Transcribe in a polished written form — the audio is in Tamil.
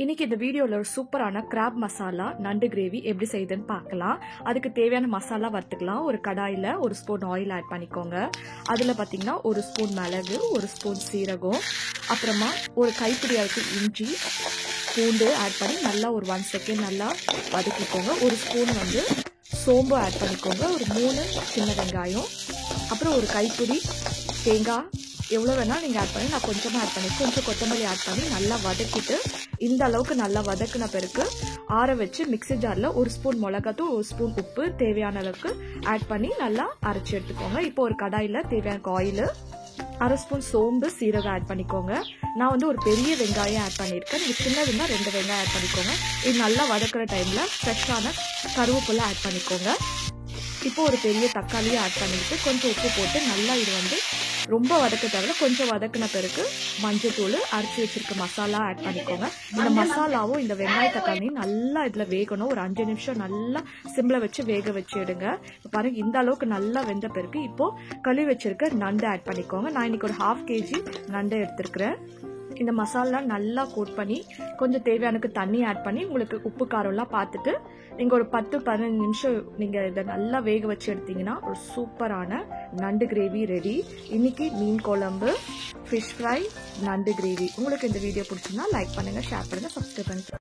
இன்னைக்கு இந்த வீடியோல ஒரு சூப்பரான கிராப் மசாலா நண்டு கிரேவி எப்படி செய்யுதுன்னு பார்க்கலாம். அதுக்கு தேவையான மசாலா வறுத்துக்கலாம். ஒரு கடாயில ஒரு ஸ்பூன் ஆயில் ஆட் பண்ணிக்கோங்க. அதுல பாத்தீங்கன்னா ஒரு ஸ்பூன் மிளகு, ஒரு ஸ்பூன் சீரகம், அப்புறமா ஒரு கைப்பிடி அளவுக்கு இஞ்சி பூண்டு ஆட் பண்ணி நல்லா ஒரு 1 செகண்ட் நல்லா வதக்கிக்கோங்க. ஒரு ஸ்பூன் சோம்பு ஆட் பண்ணிக்கோங்க. ஒரு 3 சின்ன வெங்காயம், அப்புறம் ஒரு கைப்பிடி தேங்காய் எவ்வளோ வேணாலும் நீங்கள் ஆட் பண்ணி, நான் கொஞ்சமாக ஆட் பண்ணி கொஞ்சம் கொத்தமல்லி ஆட் பண்ணி நல்லா வதக்கிட்டு, இந்த அளவுக்கு நல்லா வதக்கின பிறகு ஆற வச்சு மிக்ஸி ஜாரில் ஒரு ஸ்பூன் மிளகாத்தூள், ஒரு ஸ்பூன் உப்பு தேவையான அளவுக்கு ஆட் பண்ணி நல்லா அரைச்சி எடுத்துக்கோங்க. இப்போ ஒரு கடாயில் தேவையான ஆயில், அரை ஸ்பூன் சோம்பு சீரகம் ஆட் பண்ணிக்கோங்க. நான் ஒரு பெரிய வெங்காயம் ஆட் பண்ணியிருக்கேன். நீங்கள் சின்னதுன்னா 2 வெங்காயம் ஆட் பண்ணிக்கோங்க. இது நல்லா வதக்குற டைமில் ஃப்ரெஷ்ஷான கருவேப்பிலை ஆட் பண்ணிக்கோங்க. இப்போ ஒரு பெரிய தக்காளியை ஆட் பண்ணிட்டு கொஞ்சம் உப்பு போட்டு நல்லா இது ரொம்ப வதக்க தேவையில்ல. கொஞ்சம் வதக்கின பிறகு மஞ்சள் தூள், அரைச்சி வச்சிருக்க மசாலா ஆட் பண்ணிக்கோங்க. இந்த மசாலாவும் இந்த வெங்காய தக்காளியும் நல்லா இதுல வேகணும். ஒரு 5 நிமிஷம் நல்லா சிம்ல வச்சு வேக வச்சு எடுங்க. பாருங்க, இந்த அளவுக்கு நல்லா வெந்த பிறகு இப்போ கழுவி வச்சிருக்க நண்டு ஆட் பண்ணிக்கோங்க. நான் இன்னைக்கு ஒரு 1/2 kg நண்டு எடுத்திருக்கிறேன். இந்த மசாலா நல்லா கோட் பண்ணி கொஞ்சம் தேவையானக்கு தண்ணி ஆட் பண்ணி உங்களுக்கு உப்பு காரம்லாம் பார்த்துட்டு நீங்கள் ஒரு 10-15 நிமிஷம் நீங்கள் இதை நல்லா வேக வச்சு எடுத்தீங்கன்னா ஒரு சூப்பரான நண்டு கிரேவி ரெடி. இன்னைக்கு மீன் குழம்பு, ஃபிஷ் ஃப்ரை, நண்டு கிரேவி. உங்களுக்கு இந்த வீடியோ பிடிச்சிருந்தா லைக் பண்ணுங்க, ஷேர் பண்ணுங்க, சப்ஸ்கிரைப் பண்ணுங்க.